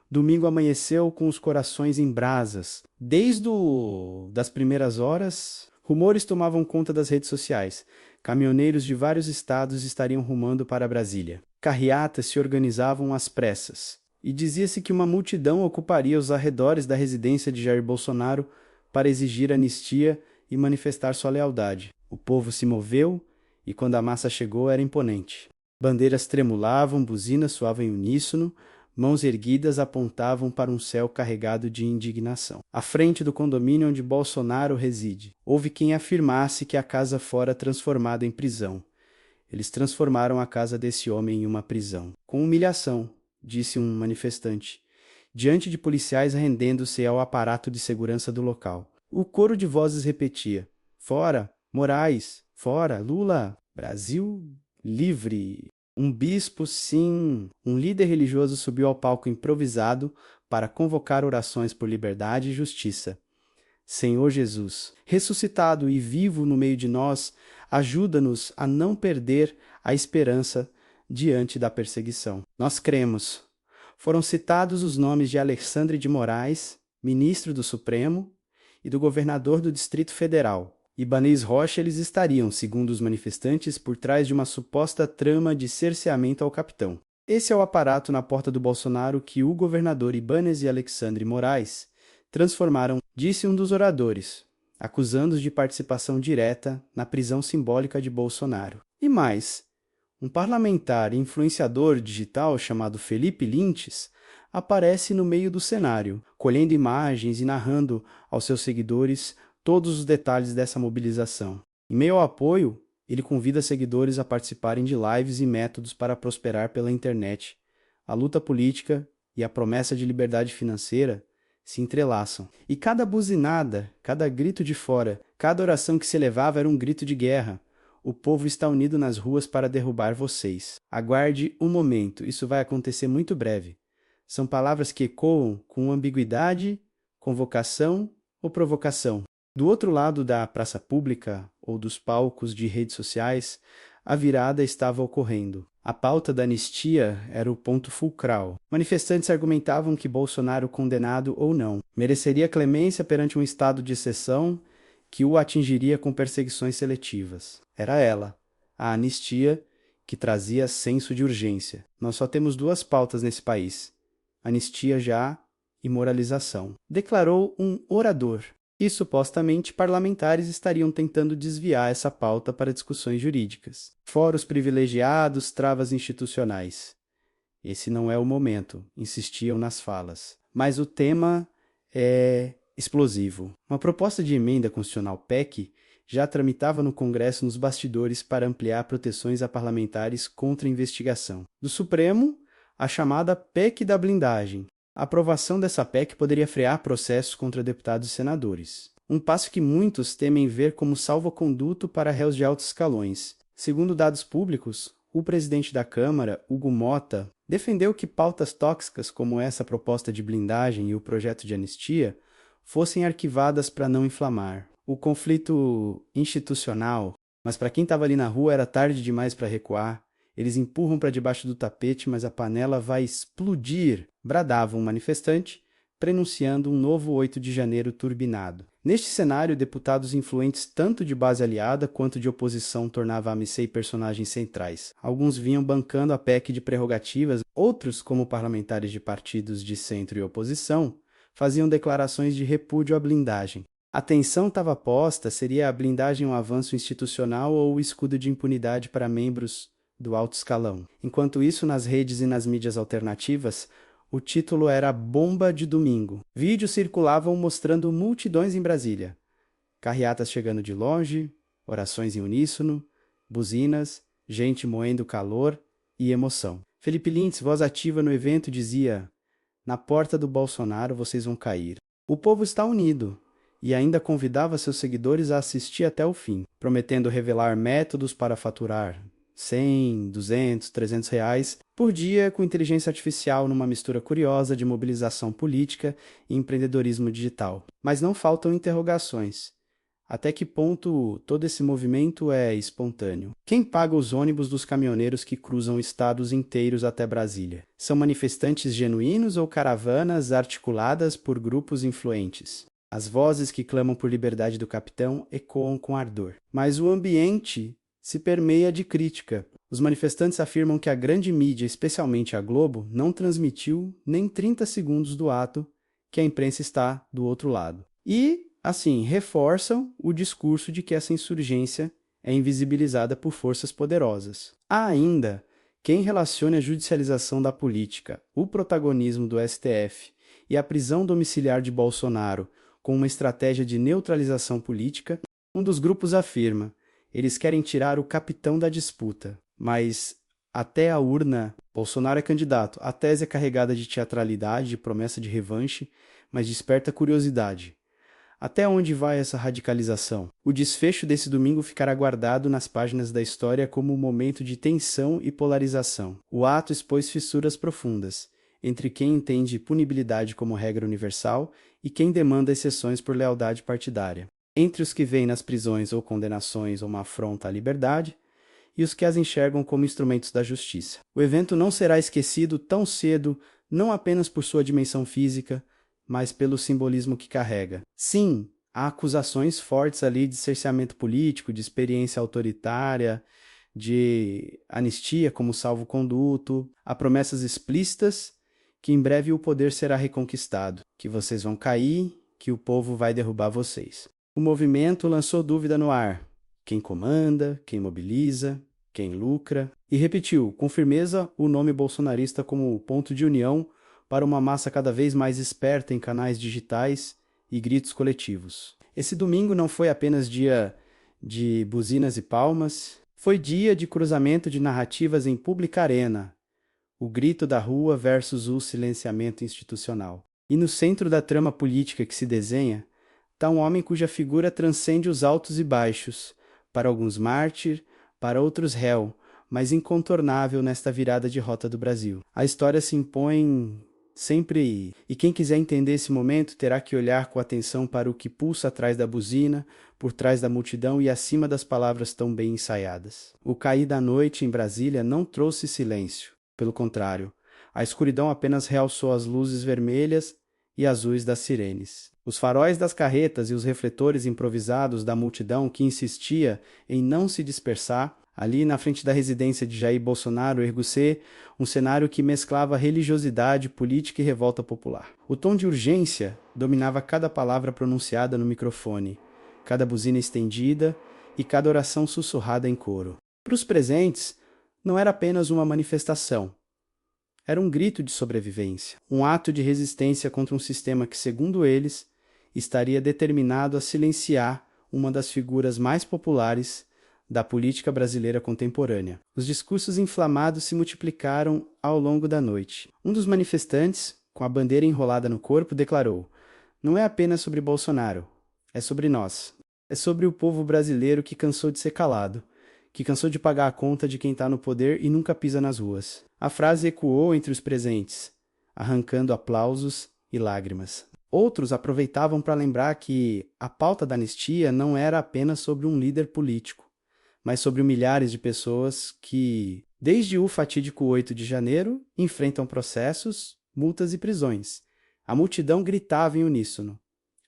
Domingo amanheceu com os corações em brasas. Das primeiras horas, rumores tomavam conta das redes sociais. Caminhoneiros de vários estados estariam rumando para Brasília. Carreatas se organizavam às pressas. E dizia-se que uma multidão ocuparia os arredores da residência de Jair Bolsonaro para exigir anistia e manifestar sua lealdade. O povo se moveu e, quando a massa chegou, era imponente. Bandeiras tremulavam, buzinas soavam em uníssono, mãos erguidas apontavam para um céu carregado de indignação. À frente do condomínio onde Bolsonaro reside, houve quem afirmasse que a casa fora transformada em prisão. Eles transformaram a casa desse homem em uma prisão. Com humilhação, disse um manifestante, diante de policiais rendendo-se ao aparato de segurança do local. O coro de vozes repetia: fora, Moraes, fora, Lula, Brasil livre. Um bispo, sim, um líder religioso subiu ao palco improvisado para convocar orações por liberdade e justiça. Senhor Jesus, ressuscitado e vivo no meio de nós, ajuda-nos a não perder a esperança diante da perseguição. Nós cremos. Foram citados os nomes de Alexandre de Moraes, ministro do Supremo, e do governador do Distrito Federal. Ibanez Rocha eles estariam, segundo os manifestantes, por trás de uma suposta trama de cerceamento ao capitão. Esse é o aparato na porta do Bolsonaro que o governador Ibanez e Alexandre Moraes transformaram, disse um dos oradores, acusando-os de participação direta na prisão simbólica de Bolsonaro. E mais, um parlamentar e influenciador digital chamado Felipe Lintz aparece no meio do cenário, colhendo imagens e narrando aos seus seguidores todos os detalhes dessa mobilização. Em meio ao apoio, ele convida seguidores a participarem de lives e métodos para prosperar pela internet. A luta política e a promessa de liberdade financeira se entrelaçam. E cada buzinada, cada grito de fora, cada oração que se elevava era um grito de guerra. O povo está unido nas ruas para derrubar vocês. Aguarde um momento, isso vai acontecer muito breve. São palavras que ecoam com ambiguidade, convocação ou provocação. Do outro lado da praça pública ou dos palcos de redes sociais, a virada estava ocorrendo. A pauta da anistia era o ponto fulcral. Manifestantes argumentavam que Bolsonaro, condenado ou não, mereceria clemência perante um estado de exceção que o atingiria com perseguições seletivas. Era ela, a anistia, que trazia senso de urgência. Nós só temos duas pautas nesse país: anistia já e moralização, declarou um orador. E supostamente parlamentares estariam tentando desviar essa pauta para discussões jurídicas. Fóruns privilegiados, travas institucionais. Esse não é o momento, insistiam nas falas. Mas o tema é explosivo. Uma proposta de emenda constitucional PEC já tramitava no Congresso nos bastidores para ampliar proteções a parlamentares contra investigação. Do Supremo, a chamada PEC da blindagem. A aprovação dessa PEC poderia frear processos contra deputados e senadores. Um passo que muitos temem ver como salvo-conduto para réus de altos escalões. Segundo dados públicos, o presidente da Câmara, Hugo Mota, defendeu que pautas tóxicas como essa proposta de blindagem e o projeto de anistia fossem arquivadas para não inflamar. O conflito institucional, mas para quem estava ali na rua era tarde demais para recuar. Eles empurram para debaixo do tapete, mas a panela vai explodir, bradava um manifestante, prenunciando um novo 8 de janeiro turbinado. Neste cenário, deputados influentes tanto de base aliada quanto de oposição tornavam a AMC personagens centrais. Alguns vinham bancando a PEC de prerrogativas, outros, como parlamentares de partidos de centro e oposição, faziam declarações de repúdio à blindagem. A tensão estava posta: seria a blindagem um avanço institucional ou o escudo de impunidade para membros do alto escalão? Enquanto isso, nas redes e nas mídias alternativas, o título era Bomba de Domingo. Vídeos circulavam mostrando multidões em Brasília. Carreatas chegando de longe, orações em uníssono, buzinas, gente moendo calor e emoção. Felipe Lintz, voz ativa no evento, dizia: na porta do Bolsonaro vocês vão cair. O povo está unido. E ainda convidava seus seguidores a assistir até o fim, prometendo revelar métodos para faturar 100, 200, 300 reais por dia com inteligência artificial numa mistura curiosa de mobilização política e empreendedorismo digital. Mas não faltam interrogações. Até que ponto todo esse movimento é espontâneo? Quem paga os ônibus dos caminhoneiros que cruzam estados inteiros até Brasília? São manifestantes genuínos ou caravanas articuladas por grupos influentes? As vozes que clamam por liberdade do capitão ecoam com ardor. Mas o ambiente se permeia de crítica. Os manifestantes afirmam que a grande mídia, especialmente a Globo, não transmitiu nem 30 segundos do ato, que a imprensa está do outro lado. E, assim, reforçam o discurso de que essa insurgência é invisibilizada por forças poderosas. Há ainda quem relacione a judicialização da política, o protagonismo do STF e a prisão domiciliar de Bolsonaro com uma estratégia de neutralização política. Um dos grupos afirma: eles querem tirar o capitão da disputa, mas até a urna, Bolsonaro é candidato. A tese é carregada de teatralidade, de promessa de revanche, mas desperta curiosidade. Até onde vai essa radicalização? O desfecho desse domingo ficará guardado nas páginas da história como um momento de tensão e polarização. O ato expôs fissuras profundas entre quem entende punibilidade como regra universal e quem demanda exceções por lealdade partidária. Entre os que veem nas prisões ou condenações uma afronta à liberdade e os que as enxergam como instrumentos da justiça. O evento não será esquecido tão cedo, não apenas por sua dimensão física, mas pelo simbolismo que carrega. Sim, há acusações fortes ali de cerceamento político, de experiência autoritária, de anistia como salvo-conduto, há promessas explícitas que em breve o poder será reconquistado, que vocês vão cair, que o povo vai derrubar vocês. O movimento lançou dúvida no ar. Quem comanda, quem mobiliza, quem lucra, e repetiu com firmeza o nome bolsonarista como ponto de união para uma massa cada vez mais esperta em canais digitais e gritos coletivos. Esse domingo não foi apenas dia de buzinas e palmas, foi dia de cruzamento de narrativas em pública arena, o grito da rua versus o silenciamento institucional. E no centro da trama política que se desenha, está um homem cuja figura transcende os altos e baixos, para alguns mártir, para outros réu, mas incontornável nesta virada de rota do Brasil. A história se impõe sempre, e quem quiser entender esse momento terá que olhar com atenção para o que pulsa atrás da buzina, por trás da multidão e acima das palavras tão bem ensaiadas. O cair da noite em Brasília não trouxe silêncio, pelo contrário, a escuridão apenas realçou as luzes vermelhas e azuis das sirenes. Os faróis das carretas e os refletores improvisados da multidão que insistia em não se dispersar, ali na frente da residência de Jair Bolsonaro, erguer um cenário que mesclava religiosidade, política e revolta popular. O tom de urgência dominava cada palavra pronunciada no microfone, cada buzina estendida e cada oração sussurrada em coro. Para os presentes, não era apenas uma manifestação. Era um grito de sobrevivência, um ato de resistência contra um sistema que, segundo eles, estaria determinado a silenciar uma das figuras mais populares da política brasileira contemporânea. Os discursos inflamados se multiplicaram ao longo da noite. Um dos manifestantes, com a bandeira enrolada no corpo, declarou: "Não é apenas sobre Bolsonaro, é sobre nós. É sobre o povo brasileiro que cansou de ser calado, que cansou de pagar a conta de quem está no poder e nunca pisa nas ruas." A frase ecoou entre os presentes, arrancando aplausos e lágrimas. Outros aproveitavam para lembrar que a pauta da anistia não era apenas sobre um líder político, mas sobre milhares de pessoas que, desde o fatídico 8 de janeiro, enfrentam processos, multas e prisões. A multidão gritava em uníssono: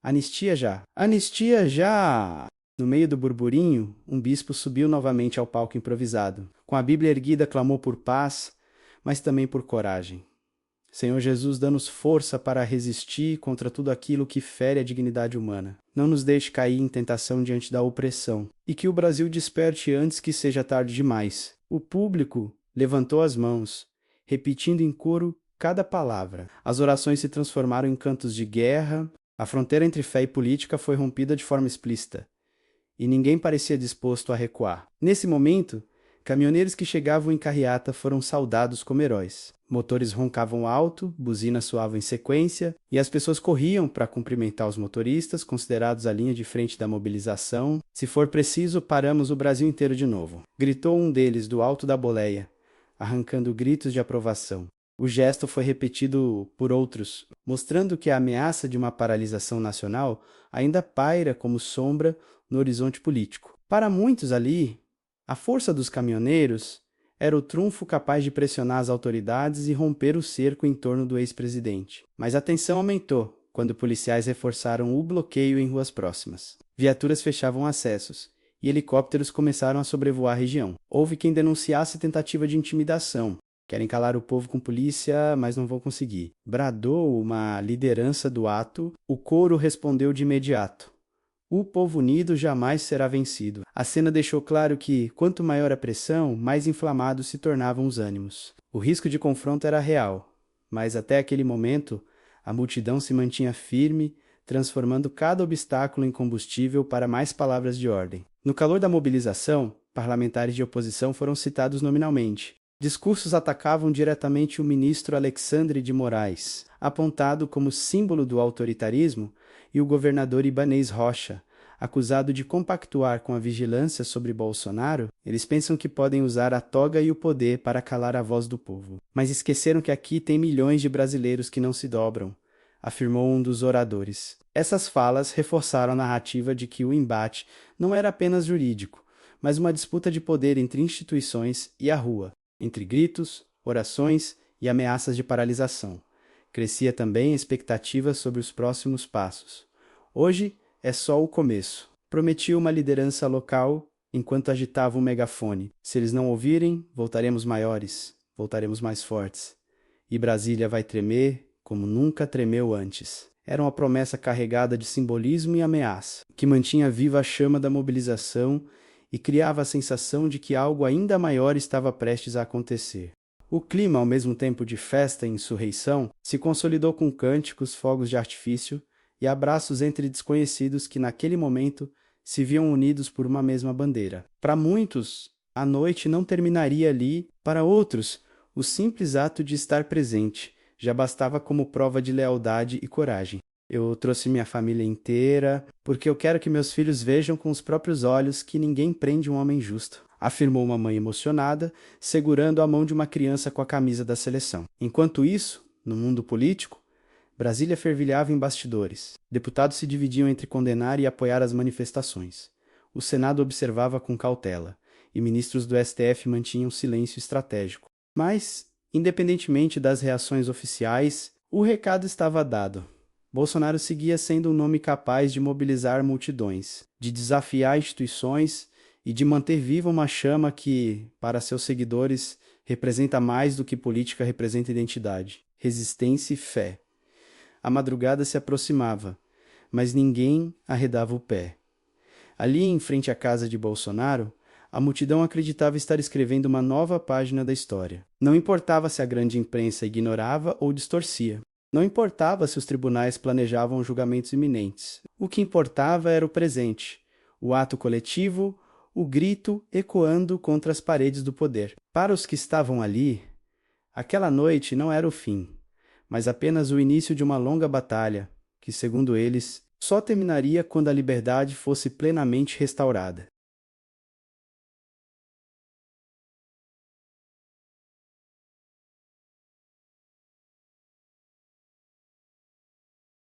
"Anistia já! Anistia já!" No meio do burburinho, um bispo subiu novamente ao palco improvisado. Com a Bíblia erguida, clamou por paz, mas também por coragem. Senhor Jesus, dá-nos força para resistir contra tudo aquilo que fere a dignidade humana. Não nos deixe cair em tentação diante da opressão. E que o Brasil desperte antes que seja tarde demais. O público levantou as mãos, repetindo em coro cada palavra. As orações se transformaram em cantos de guerra. A fronteira entre fé e política foi rompida de forma explícita. E ninguém parecia disposto a recuar. Nesse momento, caminhoneiros que chegavam em carreata foram saudados como heróis. Motores roncavam alto, buzinas soavam em sequência, e as pessoas corriam para cumprimentar os motoristas, considerados a linha de frente da mobilização. "Se for preciso, paramos o Brasil inteiro de novo", gritou um deles do alto da boleia, arrancando gritos de aprovação. O gesto foi repetido por outros, mostrando que a ameaça de uma paralisação nacional ainda paira como sombra no horizonte político. Para muitos ali, a força dos caminhoneiros era o trunfo capaz de pressionar as autoridades e romper o cerco em torno do ex-presidente. Mas a tensão aumentou quando policiais reforçaram o bloqueio em ruas próximas. Viaturas fechavam acessos e helicópteros começaram a sobrevoar a região. Houve quem denunciasse tentativa de intimidação. Querem calar o povo com polícia, mas não vão conseguir. Bradou uma liderança do ato, o coro respondeu de imediato. O povo unido jamais será vencido. A cena deixou claro que, quanto maior a pressão, mais inflamados se tornavam os ânimos. O risco de confronto era real, mas até aquele momento, a multidão se mantinha firme, transformando cada obstáculo em combustível para mais palavras de ordem. No calor da mobilização, parlamentares de oposição foram citados nominalmente. Discursos atacavam diretamente o ministro Alexandre de Moraes, apontado como símbolo do autoritarismo, e o governador Ibanez Rocha, acusado de compactuar com a vigilância sobre Bolsonaro. Eles pensam que podem usar a toga e o poder para calar a voz do povo. Mas esqueceram que aqui tem milhões de brasileiros que não se dobram, afirmou um dos oradores. Essas falas reforçaram a narrativa de que o embate não era apenas jurídico, mas uma disputa de poder entre instituições e a rua, entre gritos, orações e ameaças de paralisação. Crescia também a expectativa sobre os próximos passos. Hoje é só o começo. Prometia uma liderança local enquanto agitava um megafone. Se eles não ouvirem, voltaremos maiores, voltaremos mais fortes. E Brasília vai tremer como nunca tremeu antes. Era uma promessa carregada de simbolismo e ameaça, que mantinha viva a chama da mobilização e criava a sensação de que algo ainda maior estava prestes a acontecer. O clima, ao mesmo tempo de festa e insurreição, se consolidou com cânticos, fogos de artifício e abraços entre desconhecidos que, naquele momento, se viam unidos por uma mesma bandeira. Para muitos, a noite não terminaria ali. Para outros, o simples ato de estar presente já bastava como prova de lealdade e coragem. Eu trouxe minha família inteira, porque eu quero que meus filhos vejam com os próprios olhos que ninguém prende um homem justo, afirmou uma mãe emocionada, segurando a mão de uma criança com a camisa da seleção. Enquanto isso, no mundo político, Brasília fervilhava em bastidores. Deputados se dividiam entre condenar e apoiar as manifestações. O Senado observava com cautela, e ministros do STF mantinham silêncio estratégico. Mas, independentemente das reações oficiais, o recado estava dado. Bolsonaro seguia sendo um nome capaz de mobilizar multidões, de desafiar instituições e de manter viva uma chama que, para seus seguidores, representa mais do que política representa identidade, resistência e fé. A madrugada se aproximava, mas ninguém arredava o pé. Ali, em frente à casa de Bolsonaro, a multidão acreditava estar escrevendo uma nova página da história. Não importava se a grande imprensa ignorava ou distorcia. Não importava se os tribunais planejavam julgamentos iminentes. O que importava era o presente, o ato coletivo, o grito ecoando contra as paredes do poder. Para os que estavam ali, aquela noite não era o fim, mas apenas o início de uma longa batalha, que, segundo eles, só terminaria quando a liberdade fosse plenamente restaurada.